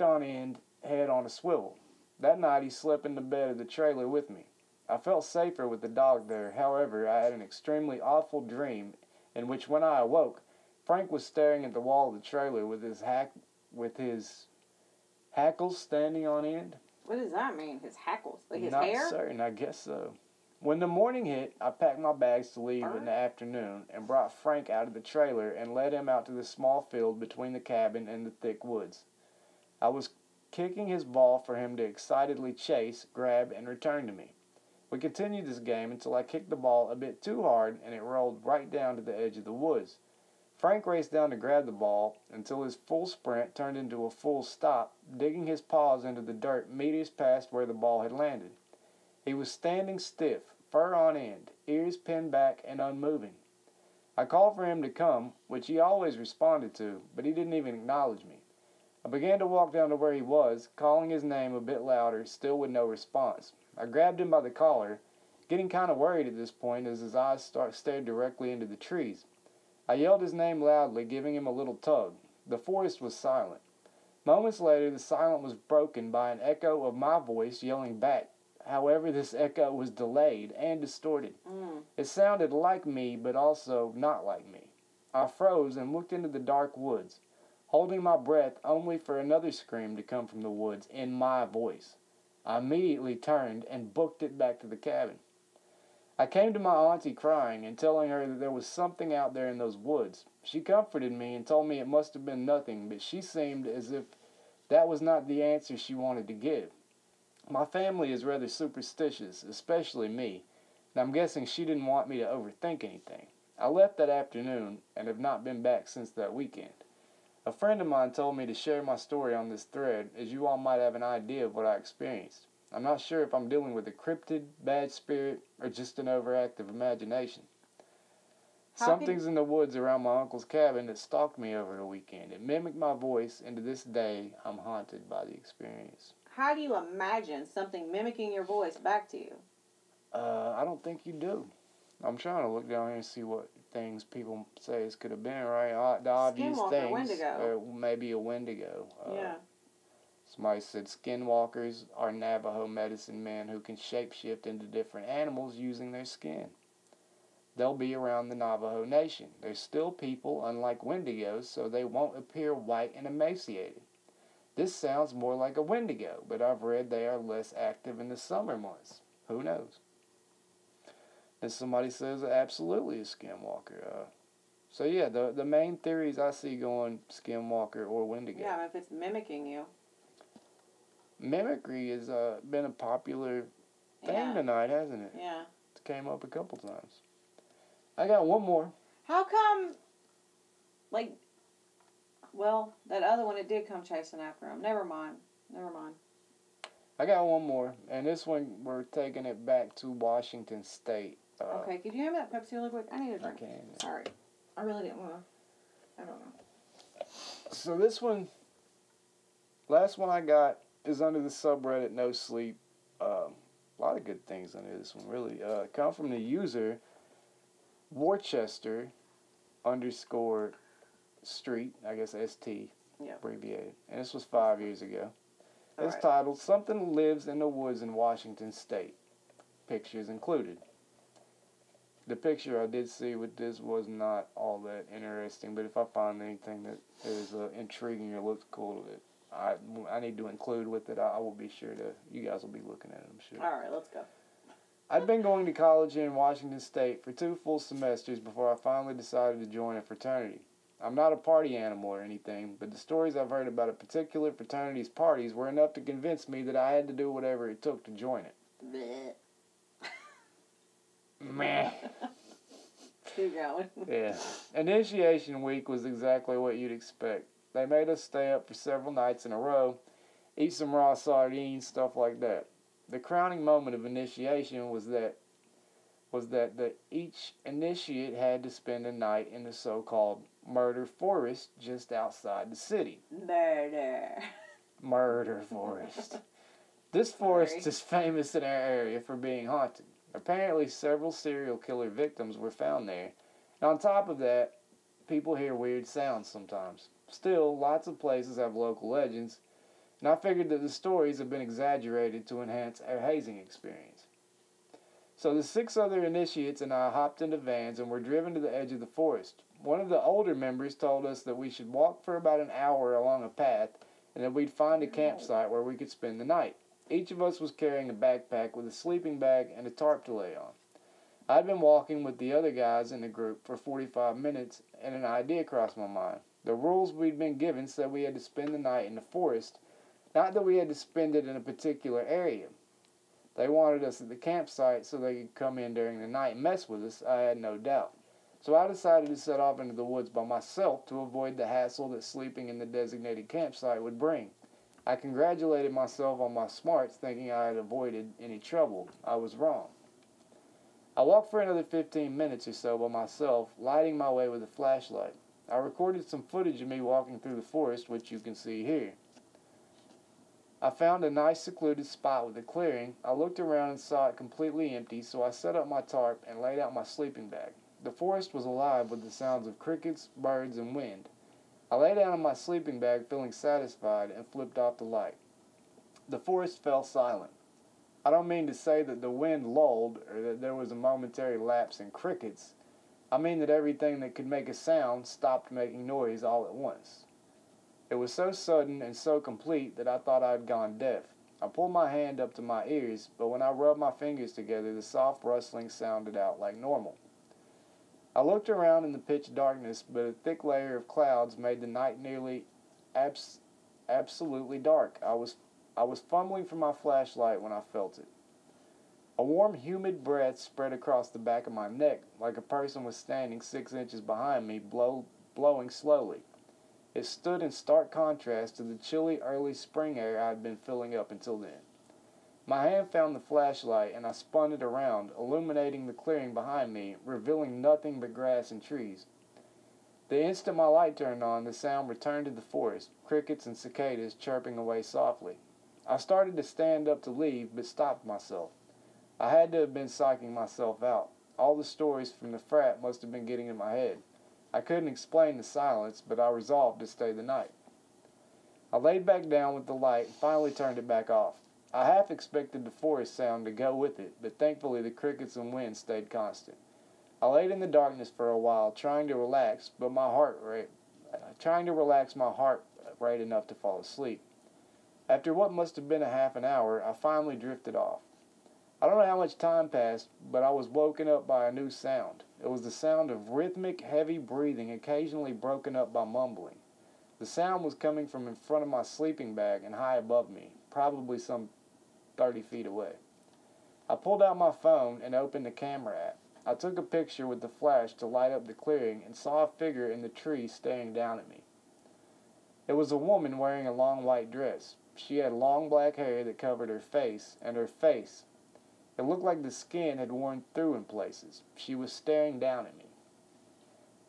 on end, head on a swivel. That night he slept in the bed of the trailer with me. I felt safer with the dog there. However, I had an extremely awful dream in which when I awoke, Frank was staring at the wall of the trailer with his hackles standing on end. What does that mean? His hackles? Like his Not hair? certain, I guess so. When the morning hit, I packed my bags to leave in the afternoon and brought Frank out of the trailer and led him out to the small field between the cabin and the thick woods. I was kicking his ball for him to excitedly chase, grab, and return to me. We continued this game until I kicked the ball a bit too hard and it rolled right down to the edge of the woods. Frank raced down to grab the ball until his full sprint turned into a full stop, digging his paws into the dirt meters past where the ball had landed. He was standing stiff, fur on end, ears pinned back and unmoving. I called for him to come, which he always responded to, but he didn't even acknowledge me. I began to walk down to where he was, calling his name a bit louder, still with no response. I grabbed him by the collar, getting kind of worried at this point as his eyes stared directly into the trees. I yelled his name loudly, giving him a little tug. The forest was silent. Moments later, the silence was broken by an echo of my voice yelling back. However, this echo was delayed and distorted. It sounded like me, but also not like me. I froze and looked into the dark woods, holding my breath only for another scream to come from the woods in my voice. I immediately turned and booked it back to the cabin. I came to my auntie crying and telling her that there was something out there in those woods. She comforted me and told me it must have been nothing, but she seemed as if that was not the answer she wanted to give. My family is rather superstitious, especially me, and I'm guessing she didn't want me to overthink anything. I left that afternoon and have not been back since that weekend. A friend of mine told me to share my story on this thread, as you all might have an idea of what I experienced. I'm not sure if I'm dealing with a cryptid, bad spirit, or just an overactive imagination. Something's in the woods around my uncle's cabin that stalked me over the weekend. It mimicked my voice, and to this day, I'm haunted by the experience. How do you imagine something mimicking your voice back to you? I don't think you do. I'm trying to look down here and see what things people say this could have been, right? The obvious Skinwalker, things. Wendigo. Maybe a Wendigo. Yeah. Somebody said skinwalkers are Navajo medicine men who can shapeshift into different animals using their skin. They'll be around the Navajo Nation. They're still people, unlike Wendigos, so they won't appear white and emaciated. This sounds more like a Wendigo, but I've read they are less active in the summer months. Who knows? And somebody says absolutely a skinwalker. So yeah, the main theories I see going skinwalker or Wendigo. Yeah, if it's mimicking you. Mimicry has been a popular thing tonight, hasn't it? Yeah. It came up a couple times. I got one more. How come, well, that other one, it did come chasing after him. Never mind. I got one more, and this one we're taking it back to Washington State. Okay, could you hand me that Pepsi really quick? I need a drink. I can. Sorry. I really didn't want to. I don't know. So this one, last one I got is under the subreddit No Sleep. A lot of good things under this one, really. Come from the user Worcester _ Street, I guess ST, abbreviated. And this was 5 years ago. It's titled, Something Lives in the Woods in Washington State. Pictures included. The picture I did see with this was not all that interesting, but if I find anything that is intriguing or looks cool, that I need to include with it, I will be sure to, you guys will be looking at it, I'm sure. All right, let's go. I'd been going to college in Washington State for 2 full semesters before I finally decided to join a fraternity. I'm not a party animal or anything, but the stories I've heard about a particular fraternity's parties were enough to convince me that I had to do whatever it took to join it. Blech. Meh. Keep going. Yeah. Initiation week was exactly what you'd expect. They made us stay up for several nights in a row, eat some raw sardines, stuff like that. The crowning moment of initiation was was that each initiate had to spend a night in the so-called murder forest just outside the city. Murder forest. This forest is famous in our area for being haunted. Apparently, several serial killer victims were found there. And on top of that, people hear weird sounds sometimes. Still, lots of places have local legends, and I figured that the stories have been exaggerated to enhance our hazing experience. So the 6 other initiates and I hopped into vans and were driven to the edge of the forest. One of the older members told us that we should walk for about an hour along a path and that we'd find a campsite where we could spend the night. Each of us was carrying a backpack with a sleeping bag and a tarp to lay on. I'd been walking with the other guys in the group for 45 minutes and an idea crossed my mind. The rules we'd been given said we had to spend the night in the forest, not that we had to spend it in a particular area. They wanted us at the campsite so they could come in during the night and mess with us, I had no doubt. So I decided to set off into the woods by myself to avoid the hassle that sleeping in the designated campsite would bring. I congratulated myself on my smarts, thinking I had avoided any trouble. I was wrong. I walked for another 15 minutes or so by myself, lighting my way with a flashlight. I recorded some footage of me walking through the forest, which you can see here. I found a nice secluded spot with a clearing. I looked around and saw it completely empty, so I set up my tarp and laid out my sleeping bag. The forest was alive with the sounds of crickets, birds, and wind. I lay down in my sleeping bag feeling satisfied and flipped off the light. The forest fell silent. I don't mean to say that the wind lulled or that there was a momentary lapse in crickets. I mean that everything that could make a sound stopped making noise all at once. It was so sudden and so complete that I thought I had gone deaf. I pulled my hand up to my ears, but when I rubbed my fingers together, the soft rustling sounded out like normal. I looked around in the pitch darkness, but a thick layer of clouds made the night nearly absolutely dark. I was fumbling for my flashlight when I felt it. A warm, humid breath spread across the back of my neck, like a person was standing 6 inches behind me, blowing slowly. It stood in stark contrast to the chilly early spring air I had been filling up until then. My hand found the flashlight, and I spun it around, illuminating the clearing behind me, revealing nothing but grass and trees. The instant my light turned on, the sound returned to the forest, crickets and cicadas chirping away softly. I started to stand up to leave, but stopped myself. I had to have been psyching myself out. All the stories from the frat must have been getting in my head. I couldn't explain the silence, but I resolved to stay the night. I laid back down with the light and finally turned it back off. I half expected the forest sound to go with it, but thankfully the crickets and wind stayed constant. I laid in the darkness for a while, trying to relax my heart rate enough to fall asleep. After what must have been a half an hour, I finally drifted off. I don't know how much time passed, but I was woken up by a new sound. It was the sound of rhythmic, heavy breathing, occasionally broken up by mumbling. The sound was coming from in front of my sleeping bag and high above me, probably some 30 feet away. I pulled out my phone and opened the camera app. I took a picture with the flash to light up the clearing and saw a figure in the tree staring down at me. It was a woman wearing a long white dress. She had long black hair that covered her face, and her face. It looked like the skin had worn through in places. She was staring down at me.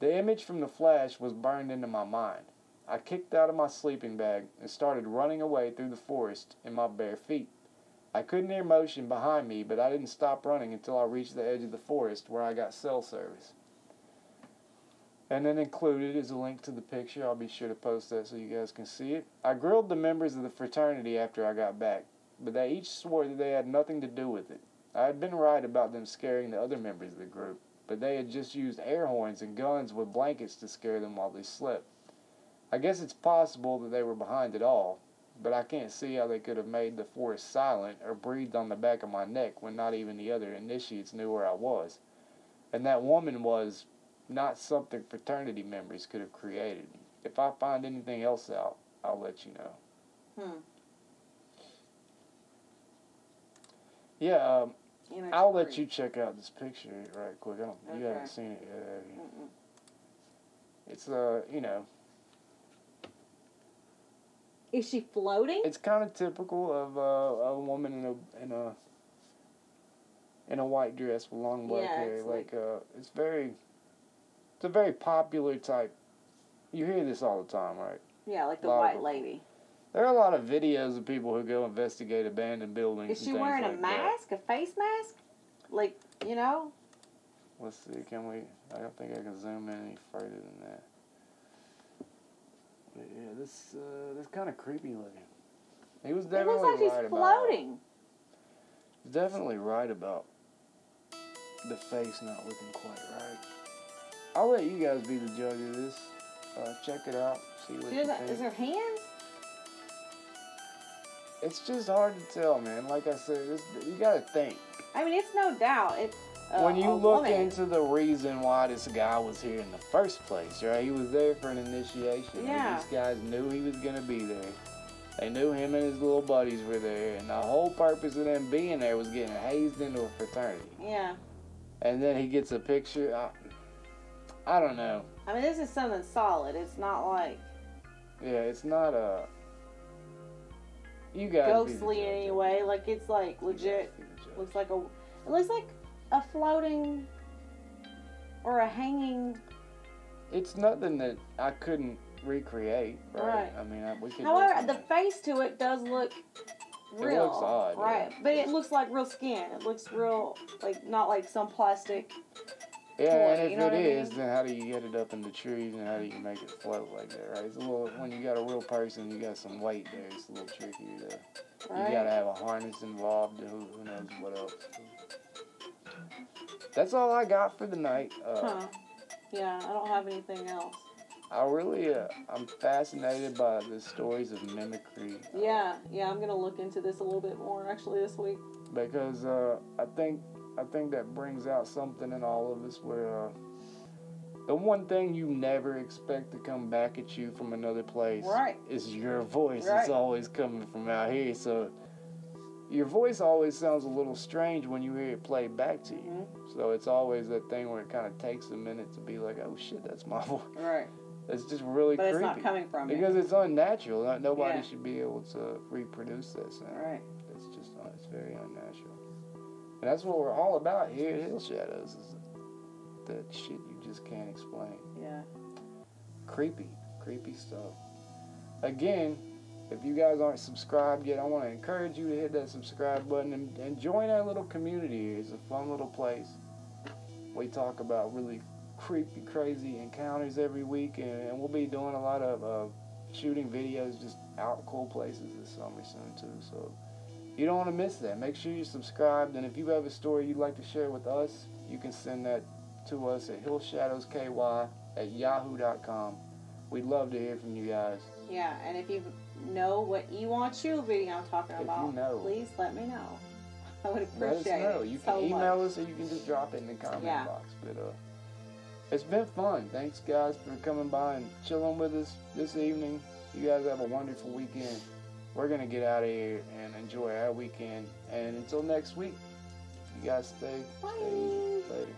The image from the flash was burned into my mind. I kicked out of my sleeping bag and started running away through the forest in my bare feet. I couldn't hear motion behind me, but I didn't stop running until I reached the edge of the forest where I got cell service. And then included is a link to the picture. I'll be sure to post that so you guys can see it. I grilled the members of the fraternity after I got back, but they each swore that they had nothing to do with it. I had been right about them scaring the other members of the group, but they had just used air horns and guns with blankets to scare them while they slept. I guess it's possible that they were behind it all, but I can't see how they could have made the forest silent or breathed on the back of my neck when not even the other initiates knew where I was. And that woman was not something fraternity members could have created. If I find anything else out, I'll let you know. Yeah, I'll let you check out this picture right quick. You haven't seen it yet, have you? It's Is she floating? It's kind of typical of a woman in a white dress with long black hair. It's It's a very popular type. You hear this all the time, right? Yeah, like the white lady. There are a lot of videos of people who go investigate abandoned buildings. Is she wearing a mask, a face mask? Like, you know? Let's see, I don't think I can zoom in any further than that. But yeah, this kind of creepy looking. He was definitely it looks like she's floating. He's definitely right about the face not looking quite right. I'll let you guys be the judge of this. Check it out. See what you think. Is her hands? It's just hard to tell, man. Like I said, you gotta think. I mean, it's no doubt. It's when you look into the reason why this guy was here in the first place, right? He was there for an initiation. Yeah. These guys knew he was gonna be there. They knew him and his little buddies were there, and the whole purpose of them being there was getting hazed into a fraternity. Yeah. And then he gets a picture. I don't know. I mean, this is something solid. It's not like... Yeah, it's not a... You guys ghostly in any way. Like, it's like legit. Looks like it looks like a floating or a hanging... It's nothing that I couldn't recreate, right? I mean, we could... However, the face to it does look real. It looks odd. Right. Yeah. But it looks like real skin. It looks real, like, not like some plastic... Yeah, toy, and if you know it is, I mean? then how do you get it up in the trees and how do you make it float like that, right? It's a little, when you got a real person, you got some weight there, it's a little trickier to... Right. You gotta have a harness involved, who knows what else. That's all I got for the night. Yeah, I don't have anything else. I'm fascinated by the stories of mimicry. Yeah, I'm gonna look into this a little bit more actually this week. Because I think that brings out something in all of us where the one thing you never expect to come back at you from another place is your voice. Right. It's always coming from out here. So your voice always sounds a little strange when you hear it played back to you. Mm-hmm. So it's always that thing where it kind of takes a minute to be like, oh shit, that's my voice. Right. It's just really creepy. But it's not coming from you. Because it's unnatural. Nobody should be able to reproduce that sound. Right. It's very unnatural. And that's what we're all about here at Hill Shadows, is that shit you just can't explain. Yeah. Creepy stuff. Again, if you guys aren't subscribed yet, I want to encourage you to hit that subscribe button and join our little community here. It's a fun little place. We talk about really creepy, crazy encounters every week, and we'll be doing a lot of shooting videos just out cool places this summer soon too. So you don't want to miss that. Make sure you're subscribed, and if you have a story you'd like to share with us, you can send that to us at hillshadowsky@yahoo.com. We'd love to hear from you guys. Yeah, and if you know what EWantYou video I'm talking about, please let me know. I would appreciate let us know. it. You can email us, or you can just drop it in the comment box. But it's been fun. Thanks, guys, for coming by and chilling with us this evening. You guys have a wonderful weekend. We're going to get out of here and enjoy our weekend. And until next week, you guys stay easy. Later.